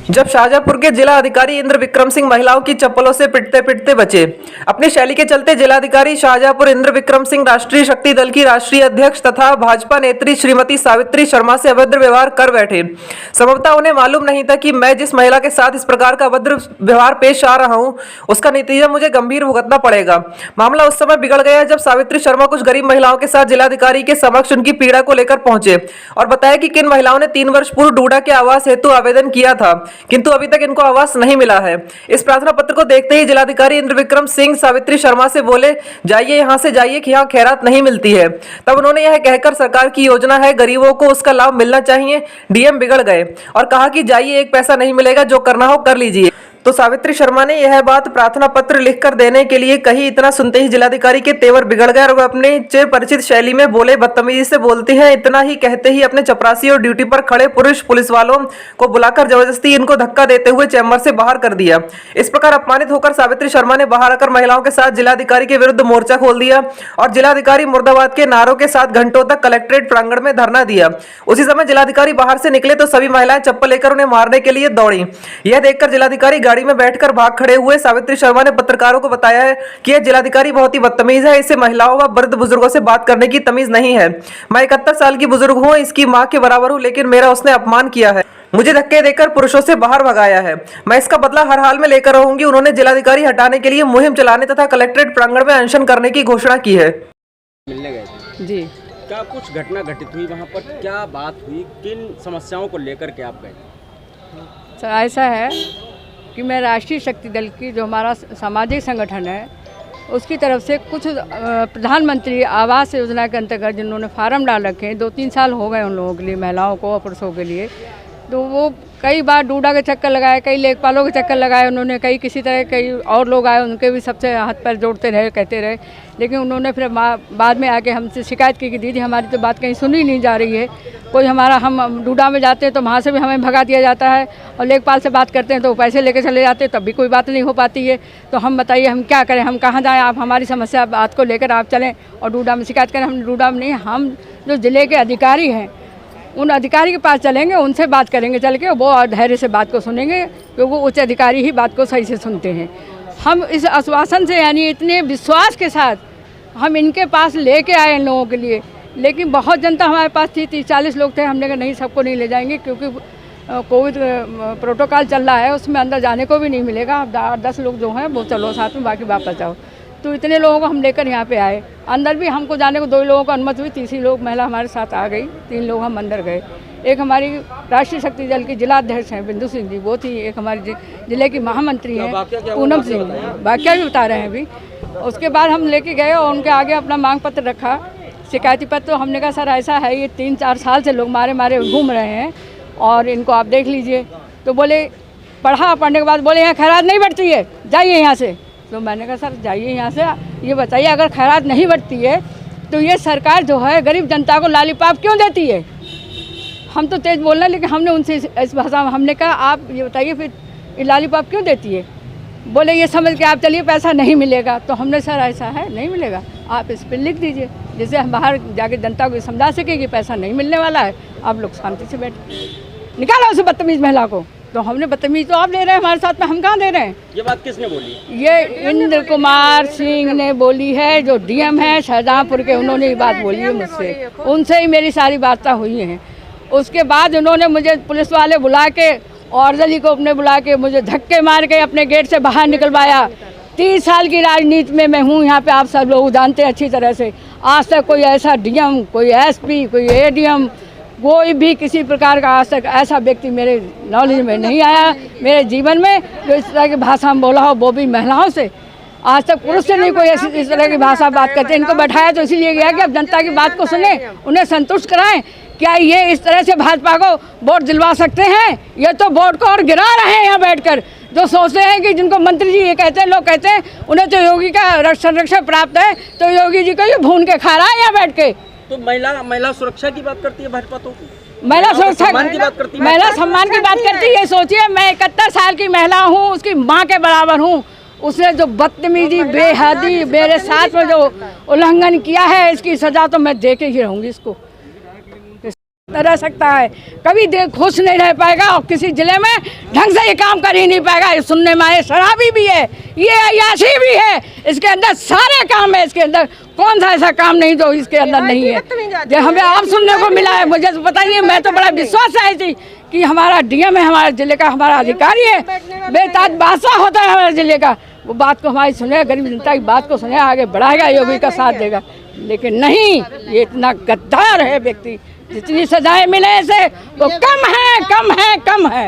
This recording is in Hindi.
जब शाहजहांपुर के जिला अधिकारी इंद्र विक्रम सिंह महिलाओं की चप्पलों से पिटते पिटते बचे। अपनी शैली के चलते जिलाधिकारी शाहजहांपुर इंद्र विक्रम सिंह राष्ट्रीय शक्ति दल की राष्ट्रीय अध्यक्ष तथा भाजपा नेत्री श्रीमती सावित्री शर्मा से अभद्र व्यवहार कर बैठे। संभवतः उन्हें मालूम नहीं था कि मैं जिस महिला के साथ इस प्रकार का अभद्र व्यवहार पेश आ रहा हूं, उसका नतीजा मुझे गंभीर भुगतना पड़ेगा। मामला उस समय बिगड़ गया जब सावित्री शर्मा कुछ गरीब महिलाओं के साथ जिलाधिकारी के समक्ष उनकी पीड़ा को लेकर पहुंचे और बताया कि किन महिलाओं ने 3 वर्ष पूर्व डूडा के आवास हेतु आवेदन किया था, किंतु अभी तक इनको आवास नहीं मिला है। इस प्रार्थना पत्र को देखते ही जिलाधिकारी इंद्र विक्रम सिंह सावित्री शर्मा से बोले, जाइए यहां से जाइए कि यहाँ खैरात नहीं मिलती है। तब उन्होंने यह कहकर सरकार की योजना है, गरीबों को उसका लाभ मिलना चाहिए, डीएम बिगड़ गए और कहा कि जाइए, एक पैसा नहीं मिलेगा, जो करना हो कर लीजिए। तो सावित्री शर्मा ने यह बात प्रार्थना पत्र लिखकर देने के लिए कही। इतना सुनते ही जिलाधिकारी के तेवर बिगड़ गए और वह अपने चिर परिचित शैली में बोले, बदतमीजी से बोलती हैं। इतना ही कहते ही अपने चपरासी और ड्यूटी पर खड़े पुरुष पुलिस वालों को बुलाकर जबरदस्ती इनको धक्का देते हुए चैम्बर से बाहर कर दिया। इस प्रकार अपमानित होकर सावित्री शर्मा ने बाहर आकर महिलाओं के साथ जिलाधिकारी के विरुद्ध मोर्चा खोल दिया और जिलाधिकारी मुर्दाबाद के नारों के साथ घंटों तक कलेक्ट्रेट प्रांगण में धरना दिया। उसी समय जिलाधिकारी बाहर से निकले तो सभी महिलाएं चप्पल लेकर उन्हें मारने के लिए दौड़ी। यह देखकर जिलाधिकारी गाड़ी में बैठकर भाग खड़े हुए। सावित्री शर्मा ने पत्रकारों को बताया है कि यह जिलाधिकारी बहुत ही बदतमीज है, इसे महिलाओं व वृद्ध बुजुर्गों से बात करने की तमीज नहीं है। मैं 71 साल की बुजुर्ग हूं, इसकी मां के बराबर हूं, लेकिन मेरा उसने अपमान किया है, मुझे धक्के देकर पुरुषों से बाहर भगाया है। मैं इसका बदला हर हाल में लेकर रहूंगी। उन्होंने जिलाधिकारी हटाने के लिए मुहिम चलाने तथा कलेक्ट्रेट प्रांगण में अनशन करने की घोषणा की है। मिलने गए थे जी, क्या कुछ घटना घटित हुई वहाँ पर, क्या बात हुई, किन समस्याओं को लेकर के आप गए? सर ऐसा है कि मैं राष्ट्रीय शक्ति दल की जो हमारा सामाजिक संगठन है उसकी तरफ से कुछ प्रधानमंत्री आवास योजना के अंतर्गत जिन्होंने फार्म डाल रखे हैं, 2-3 साल हो गए उन लोगों के लिए, महिलाओं को और पुरुषों के लिए, तो वो कई बार डूडा के चक्कर लगाए, कई लेखपालों के चक्कर लगाए उन्होंने, कई किसी तरह कई और लोग आए, उनके भी सबसे हाथ पैर जोड़ते रहे, कहते रहे, लेकिन उन्होंने फिर बाद में आके हमसे शिकायत की कि दीदी हमारी तो बात कहीं सुनी नहीं जा रही है। कोई हमारा, हम डूडा में जाते हैं तो वहाँ से भी हमें भगा दिया जाता है और लेखपाल से बात करते हैं तो वो पैसे लेके चले जाते हैं, तब भी कोई बात नहीं हो पाती है। तो हम बताइए हम क्या करें, हम कहाँ जाएँ? आप हमारी समस्या बात को लेकर आप चलें और डूडा में शिकायत करें। हम डूडा में नहीं, हम जो ज़िले के अधिकारी हैं उन अधिकारी के पास चलेंगे, उनसे बात करेंगे चल के, वो धैर्य से बात को सुनेंगे क्योंकि वो उच्च अधिकारी ही बात को सही से सुनते हैं। हम इस आश्वासन से यानी इतने विश्वास के साथ हम इनके पास लेके आए इन लोगों के लिए, लेकिन बहुत जनता हमारे पास थी, 30-40 लोग थे। हमने कहा नहीं, सबको नहीं ले जाएंगे क्योंकि कोविड प्रोटोकॉल चल रहा है, उसमें अंदर जाने को भी नहीं मिलेगा। 10 लोग जो हैं वो चलो साथ में, बाकी वापस जाओ। तो इतने लोगों को हम लेकर यहाँ पे आए। अंदर भी हमको जाने को 2 लोगों को अनुमति हुई, तीसरी लोग महिला हमारे साथ आ गई, 3 लोग हम अंदर गए। एक हमारी राष्ट्रीय शक्ति दल की जिला अध्यक्ष हैं बिंदु सिंह जी, वो थी। एक हमारी जिले की महामंत्री हैं पूनम सिंह, वाक्या भी बता रहे हैं अभी। उसके बाद हम लेके गए और उनके आगे अपना मांग पत्र रखा, शिकायती पत्र। तो हमने कहा सर ऐसा है, ये 3-4 साल से लोग मारे घूम रहे हैं और इनको आप देख लीजिए। तो बोले, पढ़ने के बाद बोले यहाँ खैरात नहीं बढ़ती है, जाइए यहाँ से। तो मैंने कहा सर जाइए यहाँ से, ये बताइए अगर खैरात नहीं बढ़ती है तो ये सरकार जो है गरीब जनता को लॉलीपॉप क्यों देती है? हम तो तेज़ बोलना, लेकिन हमने उनसे इस भाषा में हमने कहा आप ये बताइए फिर ये लॉलीपॉप क्यों देती है? बोले ये समझ के आप चलिए पैसा नहीं मिलेगा। तो हमने सर ऐसा है नहीं मिलेगा, आप इस पर लिख दीजिए जिससे हम बाहर जाके जनता को समझा सके कि पैसा नहीं मिलने वाला है, आप लोग शांति से बैठे, निकालो उस बदतमीज महिला को। तो हमने बदतमीज तो आप ले रहे हैं हमारे साथ में, हम कहाँ दे रहे हैं? ये बात किसने बोली? ये इंद्र कुमार सिंह ने बोली है, जो डीएम है शाहजहांपुर के, उन्होंने ये बात बोली है मुझसे, उनसे ही मेरी सारी बातें हुई हैं। उसके बाद उन्होंने मुझे पुलिस वाले बुला के और जली को अपने बुला के मुझे धक्के मार के अपने गेट से बाहर निकलवाया। 30 साल की राजनीति में मैं हूँ यहाँ पे, आप सब लोग जानते हैं अच्छी तरह से। आज तक कोई ऐसा डीएम, कोई एसपी, कोई एडीएम, कोई भी किसी प्रकार का आज तक ऐसा व्यक्ति मेरे नॉलेज में नहीं आया मेरे जीवन में जो इस तरह की भाषा में बोला हो, वो भी महिलाओं से। आज तक पुरुष से नहीं कोई ऐसी इस तरह की भाषा बात करते। इनको बैठाया तो इसीलिए गया कि अब जनता की बात को सुने, उन्हें संतुष्ट कराएं। क्या ये इस तरह से भाजपा को वोट दिलवा सकते हैं? ये तो वोट को और गिरा रहे हैं यहाँ बैठकर, जो सोचते हैं कि जिनको मंत्री जी ये कहते हैं, लोग कहते हैं उन्हें तो योगी का संरक्षण प्राप्त है, तो योगी जी को ये भून के खा रहा है यहाँ बैठ के। तो महिला सुरक्षा की बात करती है भाजपा, तो महिला सुरक्षा की बात करती है, महिला सम्मान की बात करती है। सोचिए मैं 71 साल की महिला हूँ, उसकी माँ के बराबर हूँ। उसने जो बदतमीजी, बेहदी मेरे साथ में जो उल्लंघन किया है, इसकी सजा तो मैं दे के ही रहूँगी इसको। रह सकता है, कभी खुश नहीं रह पाएगा और किसी जिले में ढंग से ये काम कर ही नहीं पाएगा। ये सुनने में आए शराबी भी है, ये अय्याशी भी है, इसके अंदर सारे काम है। इसके अंदर कौन सा ऐसा काम नहीं जो इसके अंदर नहीं है। जो हमें आप सुनने को मिला है, मुझे तो पता नहीं है। मैं तो बड़ा विश्वास है थी कि हमारा डीएम है, हमारे जिले का हमारा अधिकारी है, बेताज बादशाह होता है हमारे जिले का। वो बात को हमारी सुने, गरीब जनता की बात को सुने, आगे बढ़ाएगा, योगी का साथ देगा। लेकिन नहीं, ये इतना गद्दार है व्यक्ति, जितनी सजाएं मिले इसे वो कम है, कम है, कम है।